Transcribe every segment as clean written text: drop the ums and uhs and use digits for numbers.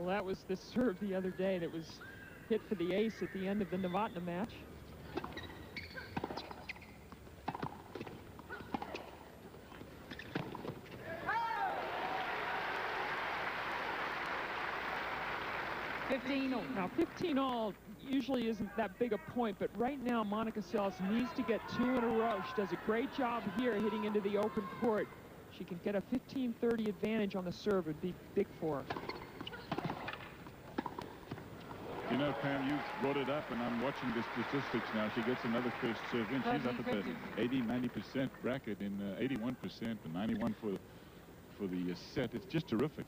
Well, that was the serve the other day that was hit for the ace at the end of the Novotny match. Now 15-all usually isn't that big a point, but right now M.Seles needs to get 2 in a row. She does a great job here hitting into the open court. She can get a 15-30 advantage on the serve. It would be big for her. You know, Pam, you brought it up, and I'm watching the statistics now. She gets another first serve in. She's up at the 80-90% bracket in 81% and 91 for the set. It's just terrific.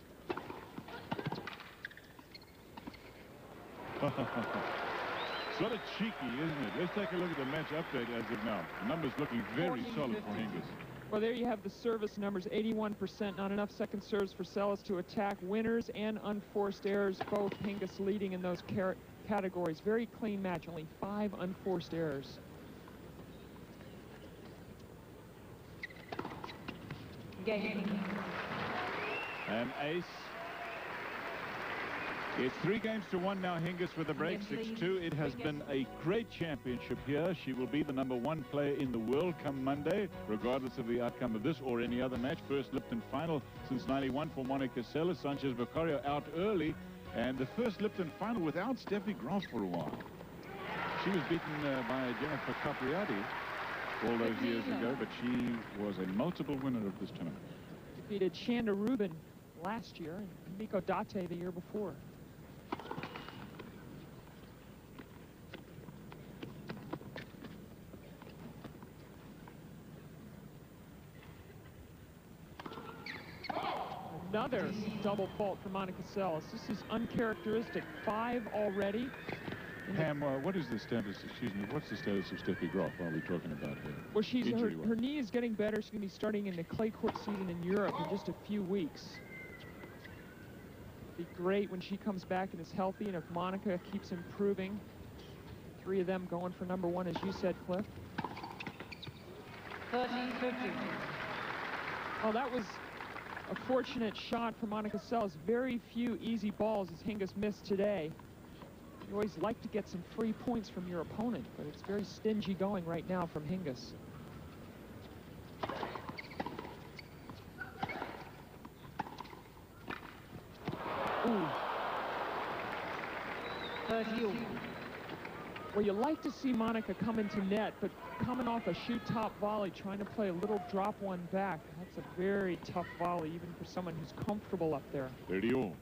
Sort of cheeky, isn't it? Let's take a look at the match update as of now. The numbers looking very solid for Hingis. Well, there you have the service numbers. 81%, not enough second serves for Seles to attack. Winners and unforced errors, both Hingis leading in those categories. Very clean match, only 5 unforced errors. And ace. It's 3-1 now, Hingis with a break, 6-2. It has been a great championship here. She will be the #1 player in the world come Monday, regardless of the outcome of this or any other match. First Lipton final since '91 for M.Seles. Sanchez Vicario out early, and the first Lipton final without Steffi Graf for a while. She was beaten by Jennifer Capriati all those years ago, but she was a multiple winner of this tournament. Defeated Shanda Rubin last year and Miko Date the year before. Another double fault for M.Seles. This is uncharacteristic. 5 already. Pam, what is the status, excuse me, what's the status of Steffi Graf while we're talking about her? Well, her knee is getting better. She's going to be starting in the clay court season in Europe in just a few weeks. It'd be great when she comes back and is healthy, and if Monica keeps improving. 3 of them going for #1, as you said, Cliff. 30-50. Oh, that was a fortunate shot for M.Seles. Very few easy balls as Hingis missed today. You always like to get some free points from your opponent, but it's very stingy going right now from Hingis. Ooh. Well, you like to see Monica come into net, but coming off a shoot-top volley, trying to play a little drop one back, that's a very tough volley, even for someone who's comfortable up there. 30-all.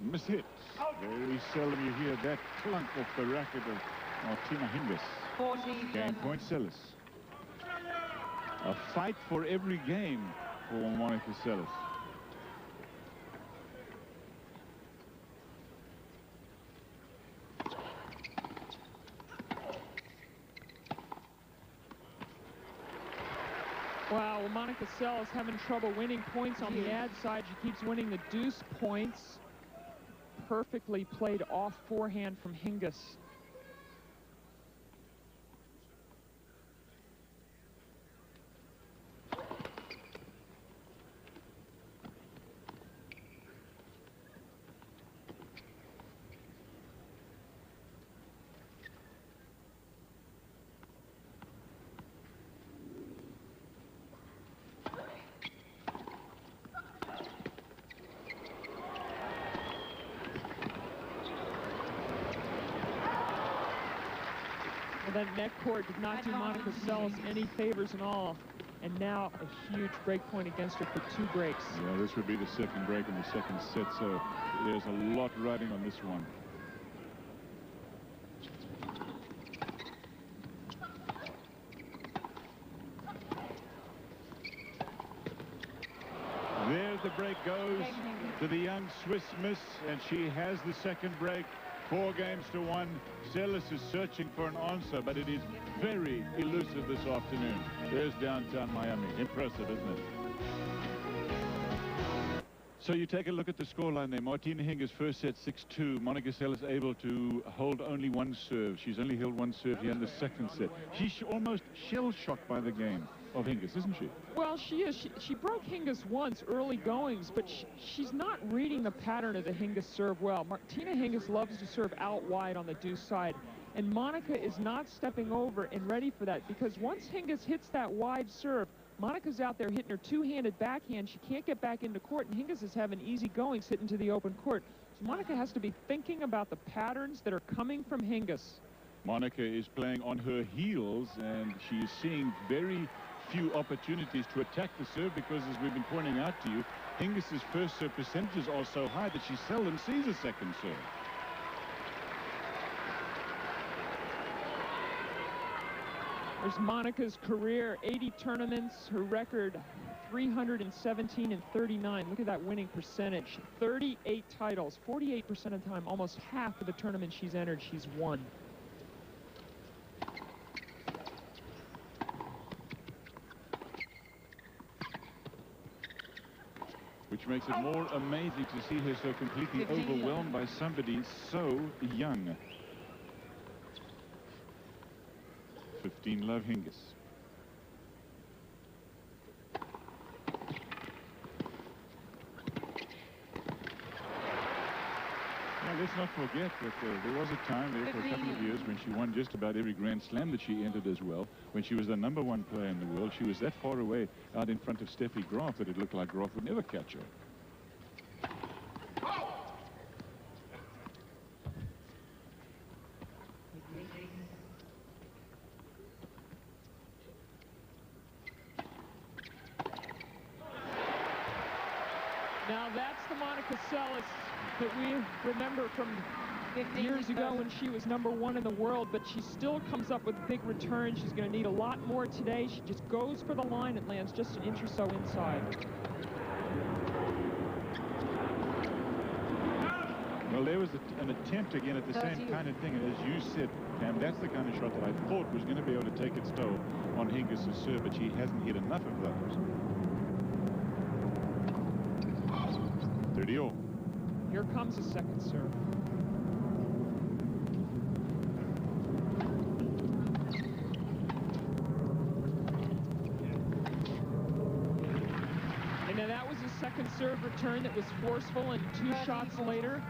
Miss hits. Very seldom you hear that clunk off the racket of Martina Hingis. Game point Seles. A fight for every game for M.Seles. Wow, well, M.Seles having trouble winning points on the ad side. She keeps winning the deuce points. Perfectly played off forehand from Hingis. That net court did not do M.Seles any favors at all. And now a huge break point against her for 2 breaks. Yeah, this would be the second break in the second set, so there's a lot riding on this one. There the break goes to the young Swiss miss, and she has the second break. 4-1. Seles is searching for an answer, but it is very elusive this afternoon. There's downtown Miami. Impressive, isn't it? So you take a look at the scoreline there. Martina Hingis first set 6-2. M.Seles able to hold only 1 serve. She's only held 1 serve here in the second set. She's almost shell-shocked by the game. of Hingis, isn't she? Well, she is. She broke Hingis once early goings, but she's not reading the pattern of the Hingis serve well. Martina Hingis loves to serve out wide on the deuce side, and Monica is not stepping over and ready for that, because once Hingis hits that wide serve, Monica's out there hitting her two-handed backhand. She can't get back into court, and Hingis is having easy goings hitting to the open court. So Monica has to be thinking about the patterns that are coming from Hingis. Monica is playing on her heels, and she is seeing very few opportunities to attack the serve, because, as we've been pointing out to you, Hingis's first serve percentages are so high that she seldom sees a second serve. There's Monica's career, 80 tournaments, her record 317 and 39. Look at that winning percentage. 38 titles, 48% of the time, almost half of the tournaments she's entered, she's won. Which makes it more amazing to see her so completely overwhelmed by somebody so young. 15 love Hingis. Now, let's not forget that there was a time there for a couple of years when she won just about every Grand Slam that she entered as well. When she was the #1 player in the world, she was that far away out in front of Steffi Graf that it looked like Graf would never catch her. Now that's the Monica Seles that we remember from years ago when she was #1 in the world, but she still comes up with big returns. She's going to need a lot more today. She just goes for the line and lands just an inch or so inside. Well, there was an attempt again at the same kind of thing, and as you said, Pam, that's the kind of shot that I thought was going to be able to take its toll on Hingis' serve, but she hasn't hit enough of those. 30-all. Here comes a second serve. And now that was a second serve return that was forceful, and 2 shots later,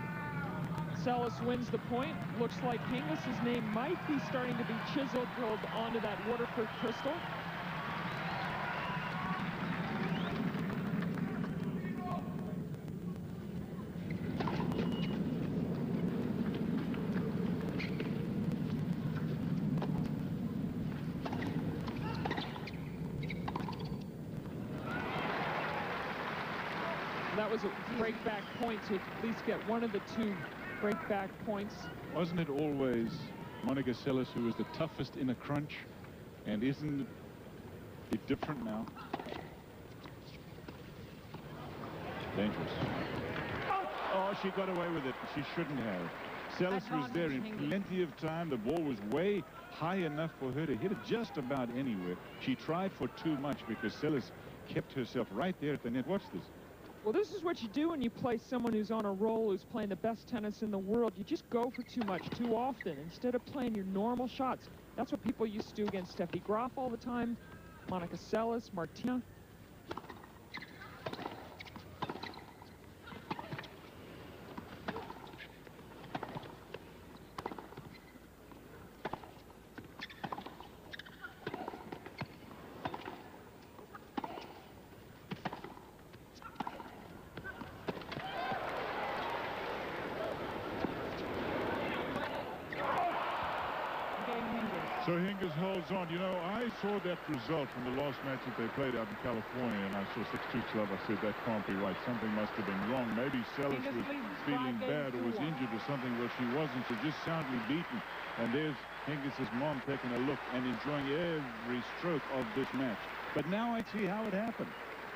Seles wins the point. Looks like Hingis' name might be starting to be chiseled onto that Waterford crystal. That was a break-back point to at least get one of the 2 break-back points. Wasn't it always Monica Seles who was the toughest in a crunch? And isn't it different now? Dangerous. Oh, she got away with it. She shouldn't have. Seles was there in plenty of time. The ball was way high enough for her to hit it just about anywhere. She tried for too much because Seles kept herself right there at the net. Watch this. Well, this is what you do when you play someone who's on a roll, who's playing the best tennis in the world. You just go for too much too often instead of playing your normal shots. That's what people used to do against Steffi Graf all the time, Monica Seles, Martina. So Hingis holds on. You know, I saw that result from the last match that they played out in California, and I saw 6-2 love. I said, that can't be right. Something must have been wrong. Maybe Seles was feeling bad or was injured or something. Well, she wasn't. She just soundly beaten. And there's Hingis' mom taking a look and enjoying every stroke of this match. But now I see how it happened.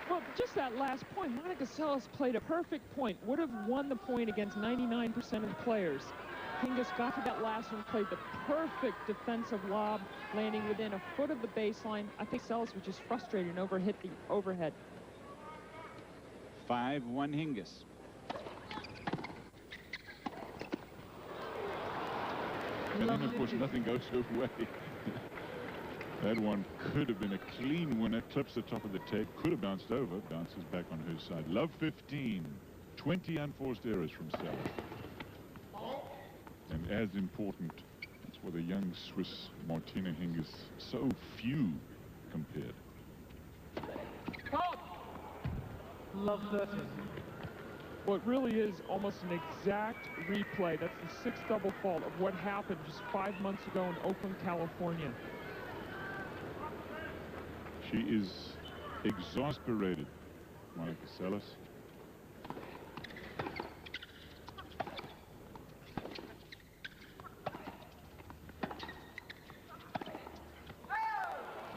Well, just that last point, Monica Seles played a perfect point. Would have won the point against 99% of the players. Hingis got to that last one, played the perfect defensive lob, landing within a foot of the baseline. I think Seles was just frustrated and overhit the overhead. 5-1 Hingis. And then, of course, nothing goes her way. That one could have been a clean winner. Clips the top of the tape. Could have bounced over. Bounces back on her side. Love 15. 20 unforced errors from Seles. And as important, it's for the young Swiss Martina Hingis. So few compared. Love 13. Well, it really is almost an exact replay. That's the sixth double fault of what happened just 5 months ago in Oakland, California. She is exasperated, M.Seles.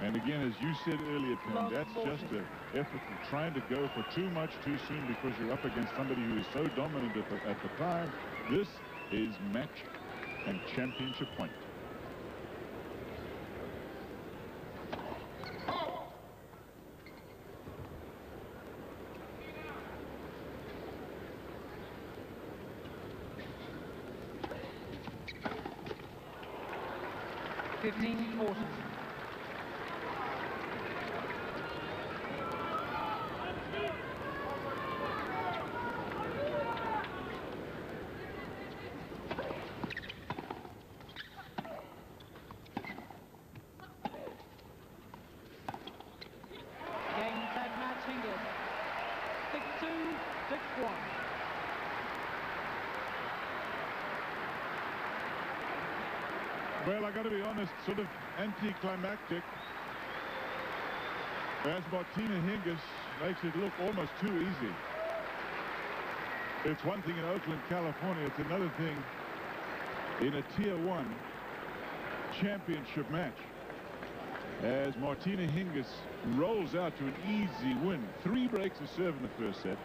And again, as you said earlier, Pam, that's just an effort of trying to go for too much too soon because you're up against somebody who is so dominant at the time. This is match and championship point. Well, I got to be honest, sort of anticlimactic, as Martina Hingis makes it look almost too easy. It's one thing in Oakland, California. It's another thing in a Tier 1 championship match. As Martina Hingis rolls out to an easy win. 3 breaks of serve in the first set.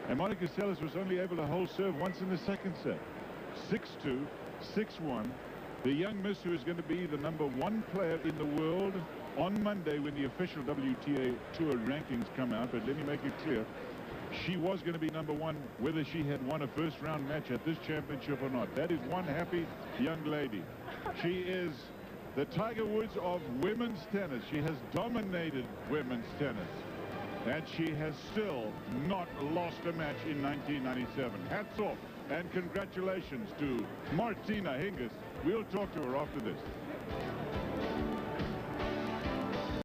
And M.Seles was only able to hold serve once in the second set. 6-2, 6-1. The young miss who is going to be the #1 player in the world on Monday when the official WTA Tour rankings come out. But let me make it clear, she was going to be #1 whether she had won a first-round match at this championship or not. That is one happy young lady. She is the Tiger Woods of women's tennis. She has dominated women's tennis. And she has still not lost a match in 1997. Hats off and congratulations to Martina Hingis. We'll talk to her after this.